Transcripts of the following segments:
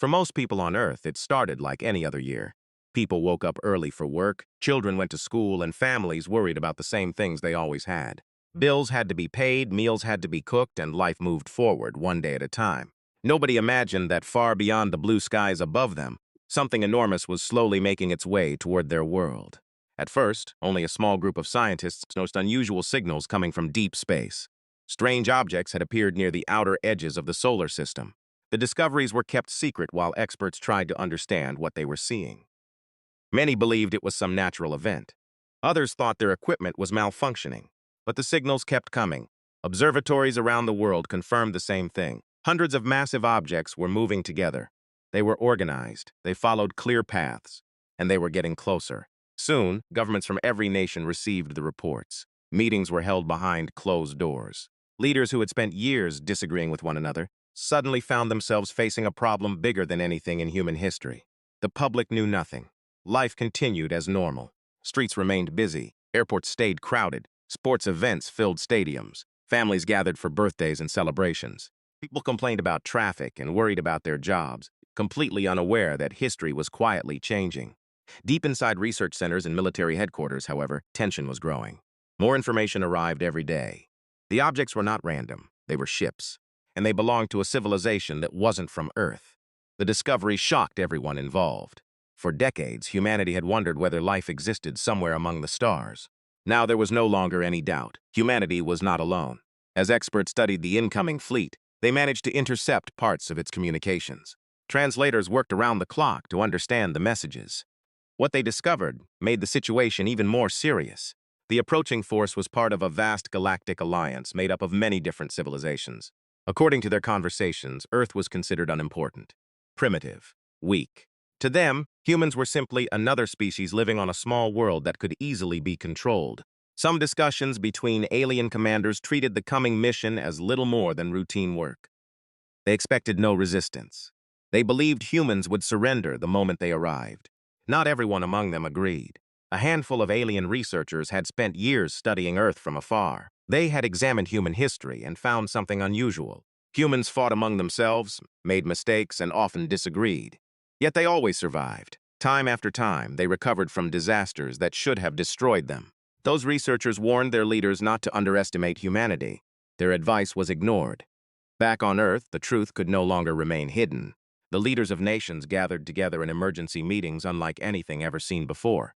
For most people on Earth, it started like any other year. People woke up early for work, children went to school, and families worried about the same things they always had. Bills had to be paid, meals had to be cooked, and life moved forward one day at a time. Nobody imagined that far beyond the blue skies above them, something enormous was slowly making its way toward their world. At first, only a small group of scientists noticed unusual signals coming from deep space. Strange objects had appeared near the outer edges of the solar system. The discoveries were kept secret while experts tried to understand what they were seeing. Many believed it was some natural event. Others thought their equipment was malfunctioning. But the signals kept coming. Observatories around the world confirmed the same thing. Hundreds of massive objects were moving together. They were organized, they followed clear paths, and they were getting closer. Soon, governments from every nation received the reports. Meetings were held behind closed doors. Leaders who had spent years disagreeing with one another suddenly found themselves facing a problem bigger than anything in human history. The public knew nothing. Life continued as normal. Streets remained busy. Airports stayed crowded. Sports events filled stadiums. Families gathered for birthdays and celebrations. People complained about traffic and worried about their jobs, completely unaware that history was quietly changing. Deep inside research centers and military headquarters, however, tension was growing. More information arrived every day. The objects were not random. They were ships, and they belonged to a civilization that wasn't from Earth. The discovery shocked everyone involved. For decades, humanity had wondered whether life existed somewhere among the stars. Now there was no longer any doubt. Humanity was not alone. As experts studied the incoming fleet, they managed to intercept parts of its communications. Translators worked around the clock to understand the messages. What they discovered made the situation even more serious. The approaching force was part of a vast galactic alliance made up of many different civilizations. According to their conversations, Earth was considered unimportant, primitive, weak. To them, humans were simply another species living on a small world that could easily be controlled. Some discussions between alien commanders treated the coming mission as little more than routine work. They expected no resistance. They believed humans would surrender the moment they arrived. Not everyone among them agreed. A handful of alien researchers had spent years studying Earth from afar. They had examined human history and found something unusual. Humans fought among themselves, made mistakes, and often disagreed. Yet they always survived. Time after time, they recovered from disasters that should have destroyed them. Those researchers warned their leaders not to underestimate humanity. Their advice was ignored. Back on Earth, the truth could no longer remain hidden. The leaders of nations gathered together in emergency meetings unlike anything ever seen before.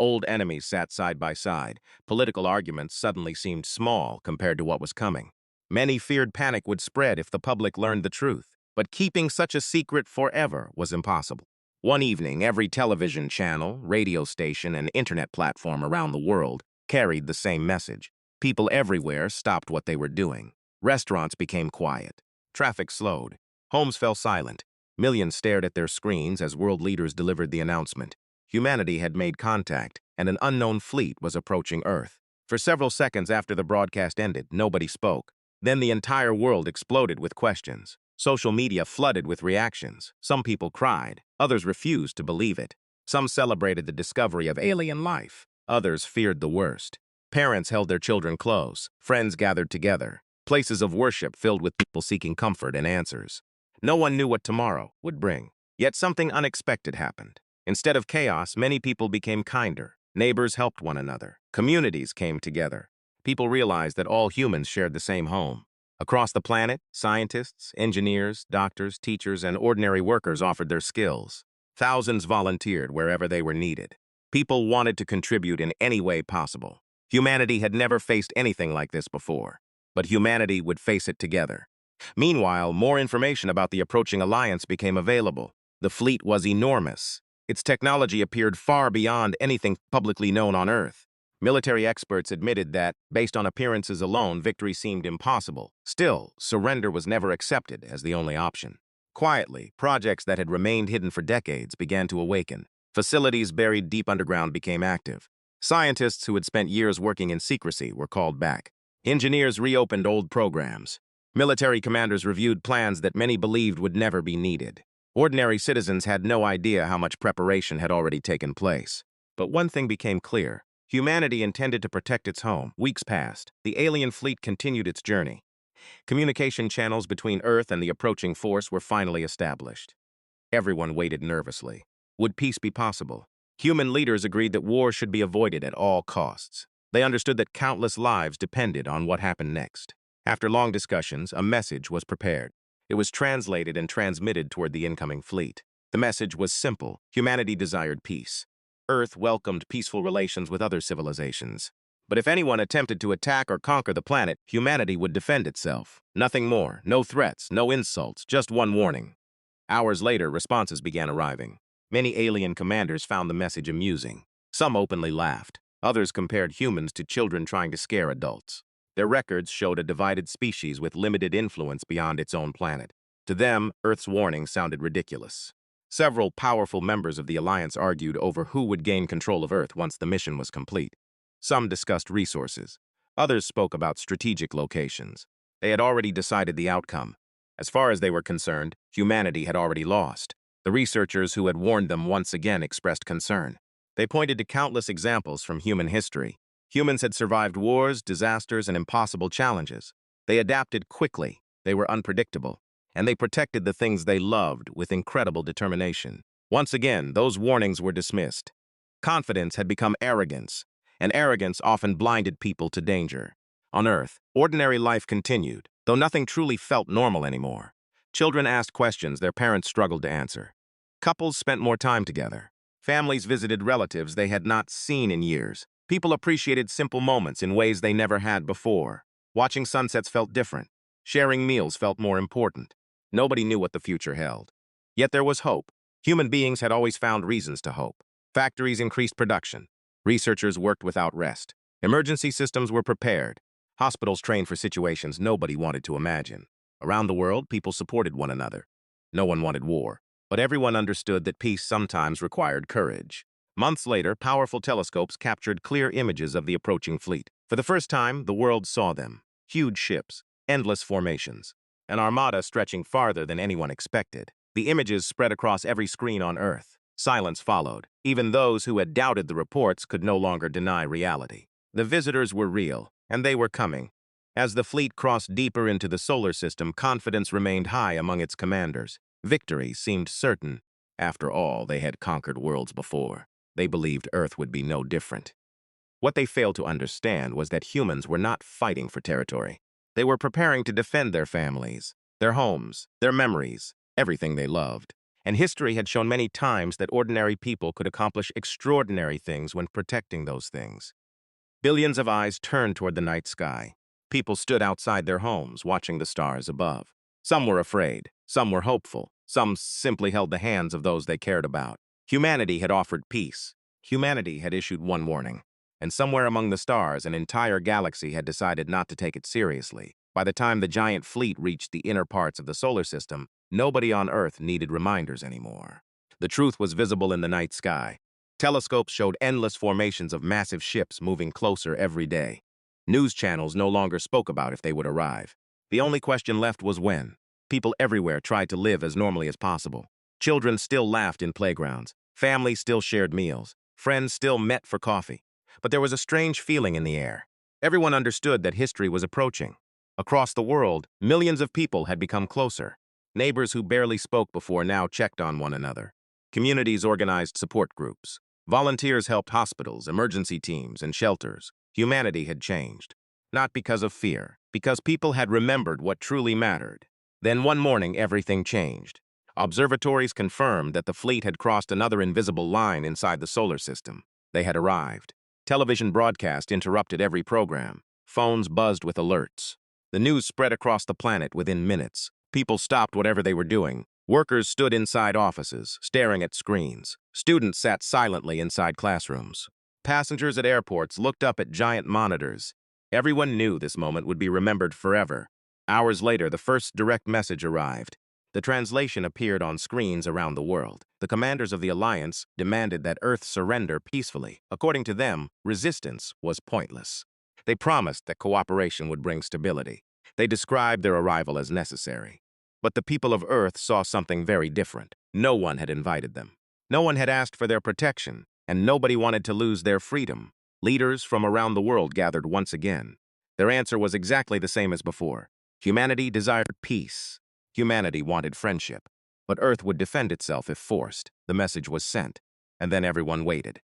Old enemies sat side by side. Political arguments suddenly seemed small compared to what was coming. Many feared panic would spread if the public learned the truth. But keeping such a secret forever was impossible. One evening, every television channel, radio station, and internet platform around the world carried the same message. People everywhere stopped what they were doing. Restaurants became quiet. Traffic slowed. Homes fell silent. Millions stared at their screens as world leaders delivered the announcement. Humanity had made contact, and an unknown fleet was approaching Earth. For several seconds after the broadcast ended, nobody spoke. Then the entire world exploded with questions. Social media flooded with reactions. Some people cried. Others refused to believe it. Some celebrated the discovery of alien life. Others feared the worst. Parents held their children close. Friends gathered together. Places of worship filled with people seeking comfort and answers. No one knew what tomorrow would bring. Yet something unexpected happened. Instead of chaos, many people became kinder. Neighbors helped one another. Communities came together. People realized that all humans shared the same home. Across the planet, scientists, engineers, doctors, teachers, and ordinary workers offered their skills. Thousands volunteered wherever they were needed. People wanted to contribute in any way possible. Humanity had never faced anything like this before, but humanity would face it together. Meanwhile, more information about the approaching alliance became available. The fleet was enormous. Its technology appeared far beyond anything publicly known on Earth. Military experts admitted that, based on appearances alone, victory seemed impossible. Still, surrender was never accepted as the only option. Quietly, projects that had remained hidden for decades began to awaken. Facilities buried deep underground became active. Scientists who had spent years working in secrecy were called back. Engineers reopened old programs. Military commanders reviewed plans that many believed would never be needed. Ordinary citizens had no idea how much preparation had already taken place. But one thing became clear. Humanity intended to protect its home. Weeks passed. The alien fleet continued its journey. Communication channels between Earth and the approaching force were finally established. Everyone waited nervously. Would peace be possible? Human leaders agreed that war should be avoided at all costs. They understood that countless lives depended on what happened next. After long discussions, a message was prepared. It was translated and transmitted toward the incoming fleet. The message was simple. Humanity desired peace. Earth welcomed peaceful relations with other civilizations. But if anyone attempted to attack or conquer the planet, humanity would defend itself. Nothing more, no threats, no insults, just one warning. Hours later, responses began arriving. Many alien commanders found the message amusing. Some openly laughed. Others compared humans to children trying to scare adults. Their records showed a divided species with limited influence beyond its own planet. To them, Earth's warning sounded ridiculous. Several powerful members of the Alliance argued over who would gain control of Earth once the mission was complete. Some discussed resources. Others spoke about strategic locations. They had already decided the outcome. As far as they were concerned, humanity had already lost. The researchers who had warned them once again expressed concern. They pointed to countless examples from human history. Humans had survived wars, disasters, and impossible challenges. They adapted quickly, they were unpredictable, and they protected the things they loved with incredible determination. Once again, those warnings were dismissed. Confidence had become arrogance, and arrogance often blinded people to danger. On Earth, ordinary life continued, though nothing truly felt normal anymore. Children asked questions their parents struggled to answer. Couples spent more time together. Families visited relatives they had not seen in years. People appreciated simple moments in ways they never had before. Watching sunsets felt different. Sharing meals felt more important. Nobody knew what the future held. Yet there was hope. Human beings had always found reasons to hope. Factories increased production. Researchers worked without rest. Emergency systems were prepared. Hospitals trained for situations nobody wanted to imagine. Around the world, people supported one another. No one wanted war, but everyone understood that peace sometimes required courage. Months later, powerful telescopes captured clear images of the approaching fleet. For the first time, the world saw them. Huge ships, endless formations, an armada stretching farther than anyone expected. The images spread across every screen on Earth. Silence followed. Even those who had doubted the reports could no longer deny reality. The visitors were real, and they were coming. As the fleet crossed deeper into the solar system, confidence remained high among its commanders. Victory seemed certain. After all, they had conquered worlds before. They believed Earth would be no different. What they failed to understand was that humans were not fighting for territory. They were preparing to defend their families, their homes, their memories, everything they loved. And history had shown many times that ordinary people could accomplish extraordinary things when protecting those things. Billions of eyes turned toward the night sky. People stood outside their homes, watching the stars above. Some were afraid, some were hopeful, some simply held the hands of those they cared about. Humanity had offered peace. Humanity had issued one warning. And somewhere among the stars, an entire galaxy had decided not to take it seriously. By the time the giant fleet reached the inner parts of the solar system, nobody on Earth needed reminders anymore. The truth was visible in the night sky. Telescopes showed endless formations of massive ships moving closer every day. News channels no longer spoke about if they would arrive. The only question left was when. People everywhere tried to live as normally as possible. Children still laughed in playgrounds. Families still shared meals. Friends still met for coffee. But there was a strange feeling in the air. Everyone understood that history was approaching. Across the world, millions of people had become closer. Neighbors who barely spoke before now checked on one another. Communities organized support groups. Volunteers helped hospitals, emergency teams, and shelters. Humanity had changed. Not because of fear, because people had remembered what truly mattered. Then one morning, everything changed. Observatories confirmed that the fleet had crossed another invisible line inside the solar system. They had arrived. Television broadcast interrupted every program. Phones buzzed with alerts. The news spread across the planet within minutes. People stopped whatever they were doing. Workers stood inside offices, staring at screens. Students sat silently inside classrooms. Passengers at airports looked up at giant monitors. Everyone knew this moment would be remembered forever. Hours later, the first direct message arrived. The translation appeared on screens around the world. The commanders of the Alliance demanded that Earth surrender peacefully. According to them, resistance was pointless. They promised that cooperation would bring stability. They described their arrival as necessary. But the people of Earth saw something very different. No one had invited them. No one had asked for their protection, and nobody wanted to lose their freedom. Leaders from around the world gathered once again. Their answer was exactly the same as before. Humanity desired peace. Humanity wanted friendship. But Earth would defend itself if forced. The message was sent, and then everyone waited.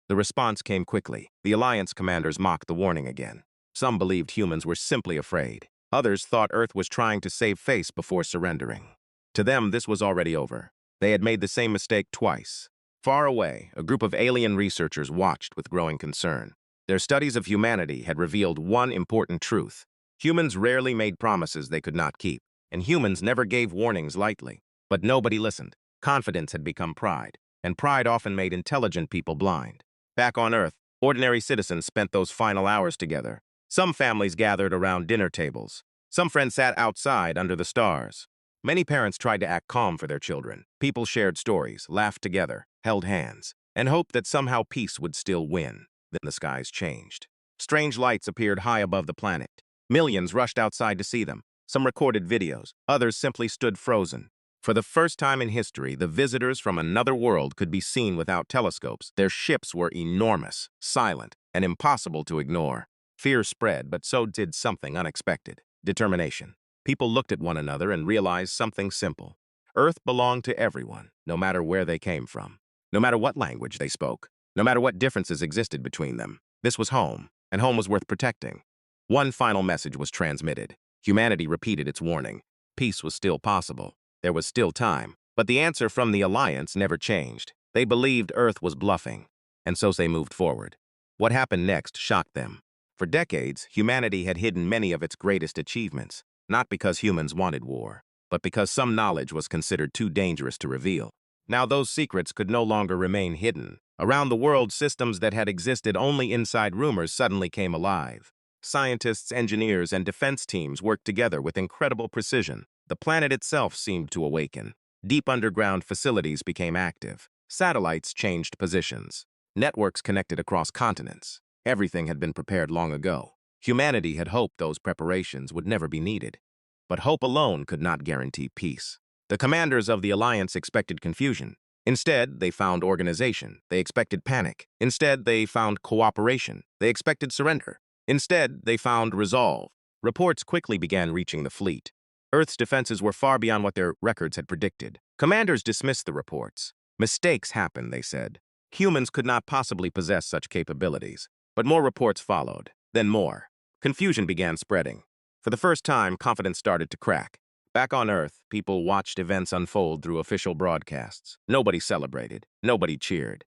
The response came quickly. The Alliance commanders mocked the warning again. Some believed humans were simply afraid. Others thought Earth was trying to save face before surrendering. To them, this was already over. They had made the same mistake twice. Far away, a group of alien researchers watched with growing concern. Their studies of humanity had revealed one important truth. Humans rarely made promises they could not keep, and humans never gave warnings lightly. But nobody listened. Confidence had become pride, and pride often made intelligent people blind. Back on Earth, ordinary citizens spent those final hours together. Some families gathered around dinner tables. Some friends sat outside under the stars. Many parents tried to act calm for their children. People shared stories, laughed together, held hands, and hoped that somehow peace would still win. Then the skies changed. Strange lights appeared high above the planet. Millions rushed outside to see them. Some recorded videos. Others simply stood frozen. For the first time in history, the visitors from another world could be seen without telescopes. Their ships were enormous, silent, and impossible to ignore. Fear spread, but so did something unexpected. Determination. People looked at one another and realized something simple. Earth belonged to everyone, no matter where they came from, no matter what language they spoke, no matter what differences existed between them. This was home, and home was worth protecting. One final message was transmitted. Humanity repeated its warning. Peace was still possible. There was still time. But the answer from the Alliance never changed. They believed Earth was bluffing, and so they moved forward. What happened next shocked them. For decades, humanity had hidden many of its greatest achievements, not because humans wanted war, but because some knowledge was considered too dangerous to reveal. Now those secrets could no longer remain hidden. Around the world, systems that had existed only inside rumors suddenly came alive. Scientists, engineers, and defense teams worked together with incredible precision. The planet itself seemed to awaken. Deep underground facilities became active. Satellites changed positions. Networks connected across continents. Everything had been prepared long ago. Humanity had hoped those preparations would never be needed. But hope alone could not guarantee peace. The commanders of the Alliance expected confusion. Instead, they found organization. They expected panic. Instead, they found cooperation. They expected surrender. Instead, they found resolve. Reports quickly began reaching the fleet. Earth's defenses were far beyond what their records had predicted. Commanders dismissed the reports. Mistakes happened, they said. Humans could not possibly possess such capabilities. But more reports followed, then more. Confusion began spreading. For the first time, confidence started to crack. Back on Earth, people watched events unfold through official broadcasts. Nobody celebrated. Nobody cheered.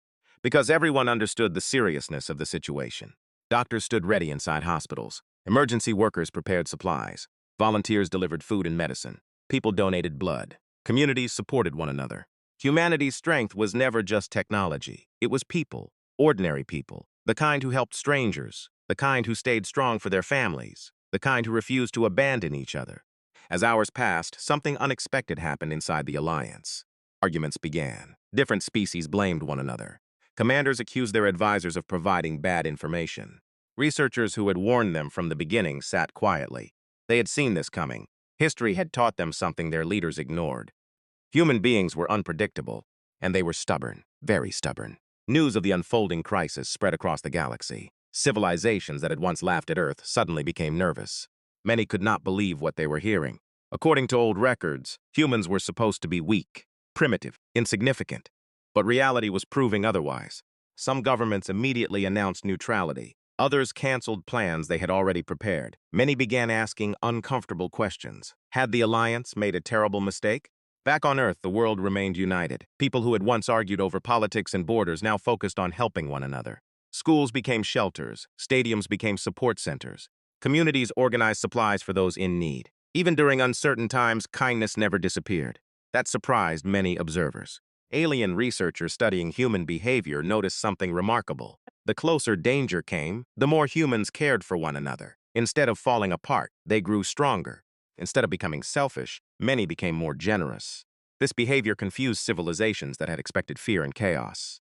Because everyone understood the seriousness of the situation. Doctors stood ready inside hospitals. Emergency workers prepared supplies. Volunteers delivered food and medicine. People donated blood. Communities supported one another. Humanity's strength was never just technology. It was people, ordinary people, the kind who helped strangers, the kind who stayed strong for their families, the kind who refused to abandon each other. As hours passed, something unexpected happened inside the Alliance. Arguments began. Different species blamed one another. Commanders accused their advisors of providing bad information. Researchers who had warned them from the beginning sat quietly. They had seen this coming. History had taught them something their leaders ignored. Human beings were unpredictable, and they were stubborn, very stubborn. News of the unfolding crisis spread across the galaxy. Civilizations that had once laughed at Earth suddenly became nervous. Many could not believe what they were hearing. According to old records, humans were supposed to be weak, primitive, insignificant. But reality was proving otherwise. Some governments immediately announced neutrality. Others canceled plans they had already prepared. Many began asking uncomfortable questions. Had the Alliance made a terrible mistake? Back on Earth, the world remained united. People who had once argued over politics and borders now focused on helping one another. Schools became shelters. Stadiums became support centers. Communities organized supplies for those in need. Even during uncertain times, kindness never disappeared. That surprised many observers. Alien researchers studying human behavior noticed something remarkable. The closer danger came, the more humans cared for one another. Instead of falling apart, they grew stronger. Instead of becoming selfish, many became more generous. This behavior confused civilizations that had expected fear and chaos.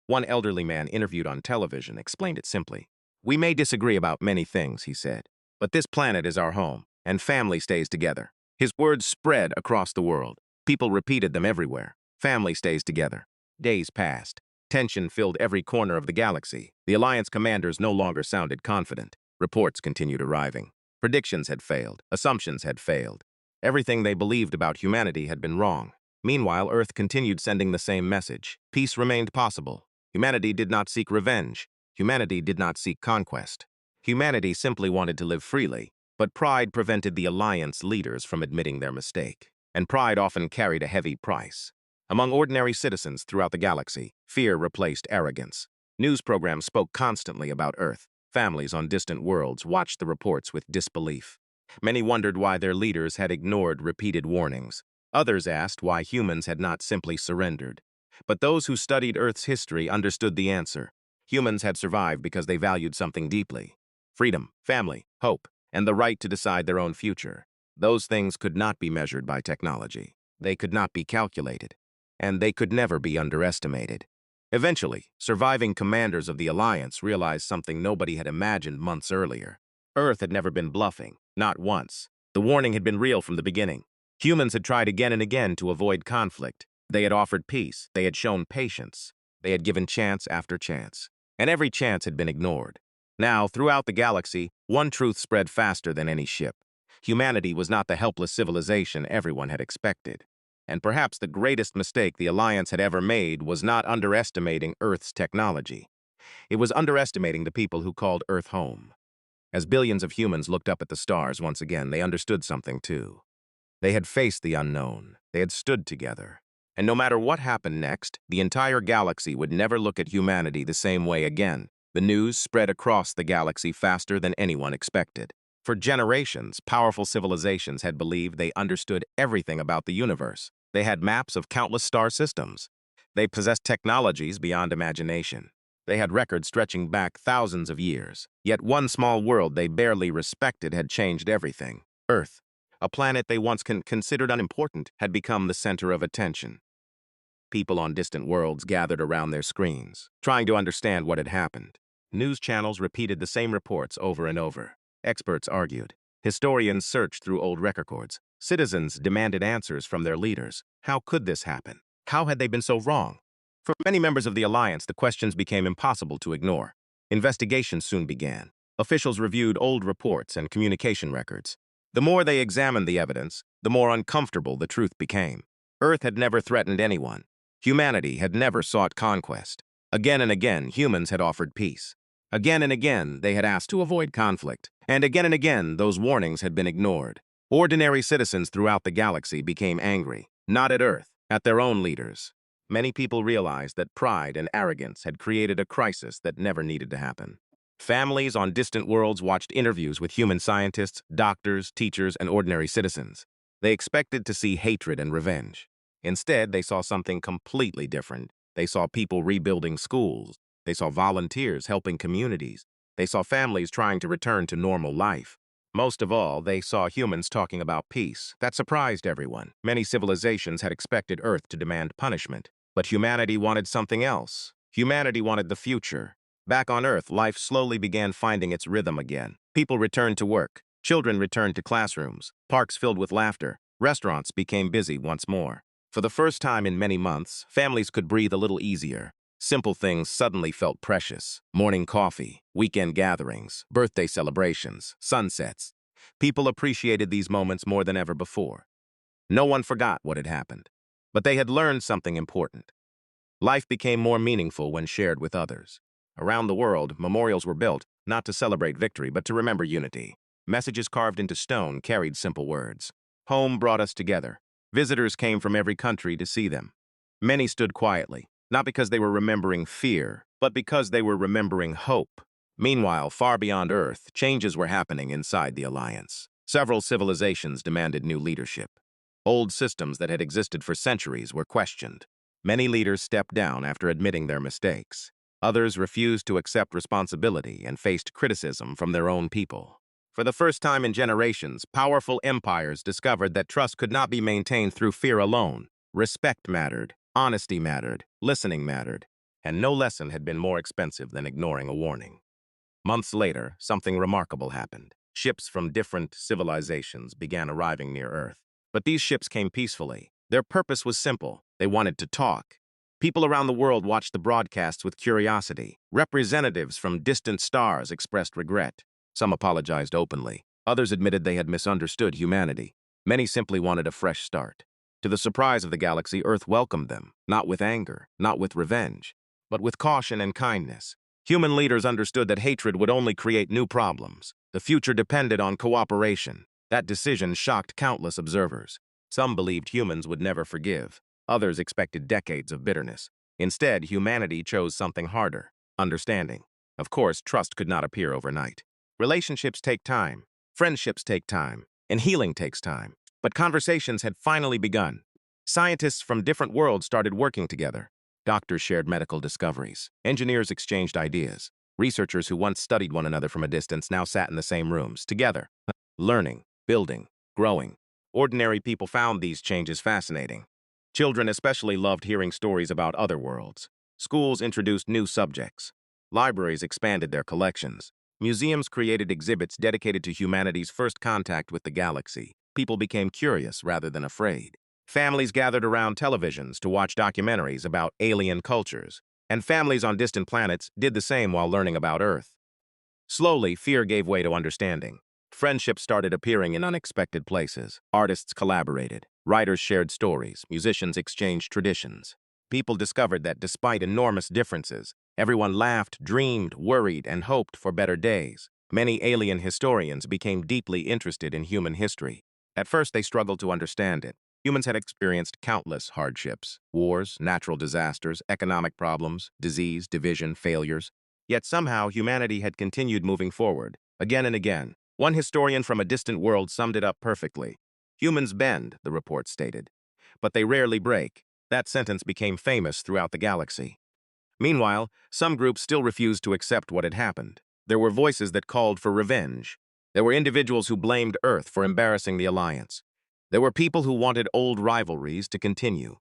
One elderly man interviewed on television explained it simply. "We may disagree about many things," he said, "but this planet is our home, and family stays together." His words spread across the world. People repeated them everywhere. Family stays together. Days passed. Tension filled every corner of the galaxy. The Alliance commanders no longer sounded confident. Reports continued arriving. Predictions had failed. Assumptions had failed. Everything they believed about humanity had been wrong. Meanwhile, Earth continued sending the same message. Peace remained possible. Humanity did not seek revenge. Humanity did not seek conquest. Humanity simply wanted to live freely, but pride prevented the Alliance leaders from admitting their mistake. And pride often carried a heavy price. Among ordinary citizens throughout the galaxy, fear replaced arrogance. News programs spoke constantly about Earth. Families on distant worlds watched the reports with disbelief. Many wondered why their leaders had ignored repeated warnings. Others asked why humans had not simply surrendered. But those who studied Earth's history understood the answer. Humans had survived because they valued something deeply: freedom, family, hope, and the right to decide their own future. Those things could not be measured by technology. They could not be calculated. And they could never be underestimated. Eventually, surviving commanders of the Alliance realized something nobody had imagined months earlier. Earth had never been bluffing, not once. The warning had been real from the beginning. Humans had tried again and again to avoid conflict. They had offered peace. They had shown patience. They had given chance after chance. And every chance had been ignored. Now, throughout the galaxy, one truth spread faster than any ship. Humanity was not the helpless civilization everyone had expected. And perhaps the greatest mistake the Alliance had ever made was not underestimating Earth's technology. It was underestimating the people who called Earth home. As billions of humans looked up at the stars once again, they understood something too. They had faced the unknown. They had stood together. And no matter what happened next, the entire galaxy would never look at humanity the same way again. The news spread across the galaxy faster than anyone expected. For generations, powerful civilizations had believed they understood everything about the universe. They had maps of countless star systems. They possessed technologies beyond imagination. They had records stretching back thousands of years. Yet one small world they barely respected had changed everything. Earth, a planet they once considered unimportant, had become the center of attention. People on distant worlds gathered around their screens, trying to understand what had happened. News channels repeated the same reports over and over. Experts argued. Historians searched through old records. Citizens demanded answers from their leaders. How could this happen? How had they been so wrong? For many members of the Alliance, the questions became impossible to ignore. Investigations soon began. Officials reviewed old reports and communication records. The more they examined the evidence, the more uncomfortable the truth became. Earth had never threatened anyone. Humanity had never sought conquest. Again and again, humans had offered peace. Again and again, they had asked to avoid conflict. And again, those warnings had been ignored. Ordinary citizens throughout the galaxy became angry, not at Earth, at their own leaders. Many people realized that pride and arrogance had created a crisis that never needed to happen. Families on distant worlds watched interviews with human scientists, doctors, teachers, and ordinary citizens. They expected to see hatred and revenge. Instead, they saw something completely different. They saw people rebuilding schools. They saw volunteers helping communities. They saw families trying to return to normal life. Most of all, they saw humans talking about peace. That surprised everyone. Many civilizations had expected Earth to demand punishment. But humanity wanted something else. Humanity wanted the future. Back on Earth, life slowly began finding its rhythm again. People returned to work. Children returned to classrooms. Parks filled with laughter. Restaurants became busy once more. For the first time in many months, families could breathe a little easier. Simple things suddenly felt precious. Morning coffee, weekend gatherings, birthday celebrations, sunsets. People appreciated these moments more than ever before. No one forgot what had happened. But they had learned something important. Life became more meaningful when shared with others. Around the world, memorials were built, not to celebrate victory, but to remember unity. Messages carved into stone carried simple words. Home brought us together. Visitors came from every country to see them. Many stood quietly, not because they were remembering fear, but because they were remembering hope. Meanwhile, far beyond Earth, changes were happening inside the Alliance. Several civilizations demanded new leadership. Old systems that had existed for centuries were questioned. Many leaders stepped down after admitting their mistakes. Others refused to accept responsibility and faced criticism from their own people. For the first time in generations, powerful empires discovered that trust could not be maintained through fear alone. Respect mattered, honesty mattered, listening mattered, and no lesson had been more expensive than ignoring a warning. Months later, something remarkable happened. Ships from different civilizations began arriving near Earth. But these ships came peacefully. Their purpose was simple. They wanted to talk. People around the world watched the broadcasts with curiosity. Representatives from distant stars expressed regret. Some apologized openly. Others admitted they had misunderstood humanity. Many simply wanted a fresh start. To the surprise of the galaxy, Earth welcomed them, not with anger, not with revenge, but with caution and kindness. Human leaders understood that hatred would only create new problems. The future depended on cooperation. That decision shocked countless observers. Some believed humans would never forgive. Others expected decades of bitterness. Instead, humanity chose something harder: understanding. Of course, trust could not appear overnight. Relationships take time, friendships take time, and healing takes time. But conversations had finally begun. Scientists from different worlds started working together. Doctors shared medical discoveries. Engineers exchanged ideas. Researchers who once studied one another from a distance now sat in the same rooms, together, learning, building, growing. Ordinary people found these changes fascinating. Children especially loved hearing stories about other worlds. Schools introduced new subjects. Libraries expanded their collections. Museums created exhibits dedicated to humanity's first contact with the galaxy. People became curious rather than afraid. Families gathered around televisions to watch documentaries about alien cultures, and families on distant planets did the same while learning about Earth. Slowly, fear gave way to understanding. Friendships started appearing in unexpected places. Artists collaborated. Writers shared stories. Musicians exchanged traditions. People discovered that despite enormous differences, everyone laughed, dreamed, worried, and hoped for better days. Many alien historians became deeply interested in human history. At first, they struggled to understand it. Humans had experienced countless hardships: wars, natural disasters, economic problems, disease, division, failures. Yet somehow humanity had continued moving forward, again and again. One historian from a distant world summed it up perfectly. Humans bend, the report stated, but they rarely break. That sentence became famous throughout the galaxy. Meanwhile, some groups still refused to accept what had happened. There were voices that called for revenge. There were individuals who blamed Earth for embarrassing the Alliance. There were people who wanted old rivalries to continue.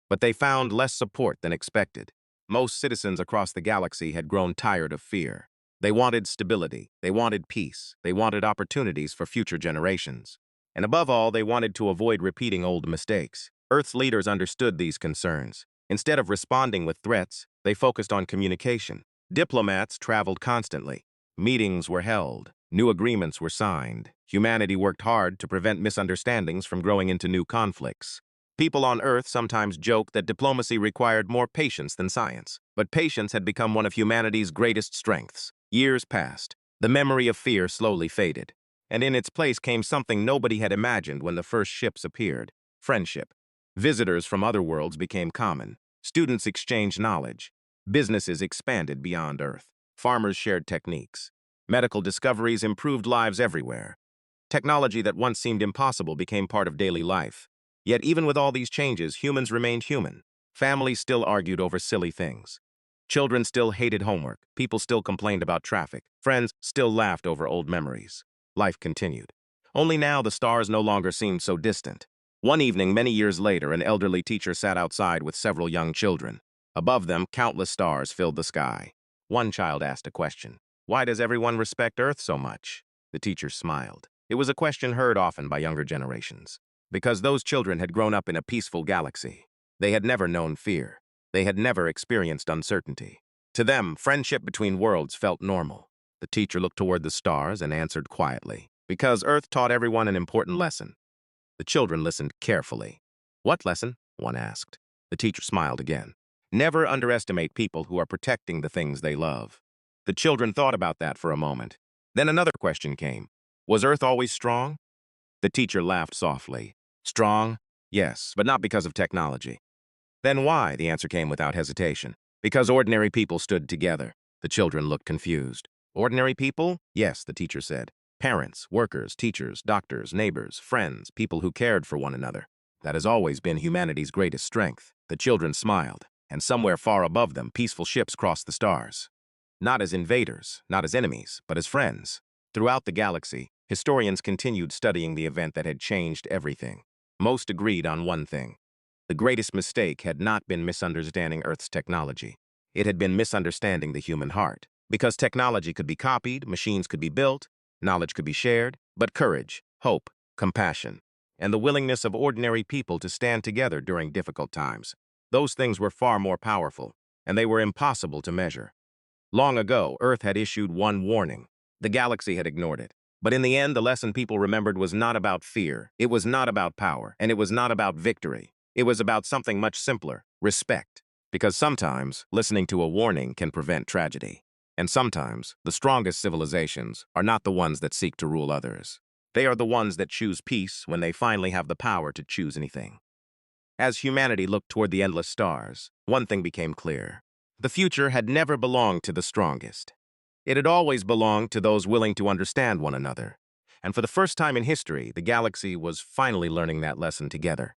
But they found less support than expected. Most citizens across the galaxy had grown tired of fear. They wanted stability, they wanted peace, they wanted opportunities for future generations. And above all, they wanted to avoid repeating old mistakes. Earth's leaders understood these concerns. Instead of responding with threats, they focused on communication. Diplomats traveled constantly. Meetings were held. New agreements were signed. Humanity worked hard to prevent misunderstandings from growing into new conflicts. People on Earth sometimes joke that diplomacy required more patience than science. But patience had become one of humanity's greatest strengths. Years passed. The memory of fear slowly faded. And in its place came something nobody had imagined when the first ships appeared: friendship. Visitors from other worlds became common. Students exchanged knowledge. Businesses expanded beyond Earth. Farmers shared techniques. Medical discoveries improved lives everywhere. Technology that once seemed impossible became part of daily life. Yet even with all these changes, humans remained human. Families still argued over silly things. Children still hated homework. People still complained about traffic. Friends still laughed over old memories. Life continued. Only now the stars no longer seemed so distant. One evening, many years later, an elderly teacher sat outside with several young children. Above them, countless stars filled the sky. One child asked a question: "Why does everyone respect Earth so much?" The teacher smiled. It was a question heard often by younger generations. Because those children had grown up in a peaceful galaxy. They had never known fear. They had never experienced uncertainty. To them, friendship between worlds felt normal. The teacher looked toward the stars and answered quietly: "Because Earth taught everyone an important lesson." The children listened carefully. "What lesson?" one asked. The teacher smiled again. "Never underestimate people who are protecting the things they love." The children thought about that for a moment. Then another question came: "Was Earth always strong?" The teacher laughed softly. "Strong? Yes, but not because of technology." "Then why?" The answer came without hesitation. "Because ordinary people stood together." The children looked confused. "Ordinary people?" "Yes," the teacher said. "Parents, workers, teachers, doctors, neighbors, friends, people who cared for one another. That has always been humanity's greatest strength." The children smiled, and somewhere far above them, peaceful ships crossed the stars. Not as invaders, not as enemies, but as friends. Throughout the galaxy, historians continued studying the event that had changed everything. Most agreed on one thing: the greatest mistake had not been misunderstanding Earth's technology. It had been misunderstanding the human heart. Because technology could be copied, machines could be built, knowledge could be shared, but courage, hope, compassion, and the willingness of ordinary people to stand together during difficult times, those things were far more powerful, and they were impossible to measure. Long ago, Earth had issued one warning. The galaxy had ignored it. But in the end, the lesson people remembered was not about fear, it was not about power, and it was not about victory. It was about something much simpler, respect. Because sometimes, listening to a warning can prevent tragedy. And sometimes, the strongest civilizations are not the ones that seek to rule others. They are the ones that choose peace when they finally have the power to choose anything. As humanity looked toward the endless stars, one thing became clear. The future had never belonged to the strongest. It had always belonged to those willing to understand one another. And for the first time in history, the galaxy was finally learning that lesson together.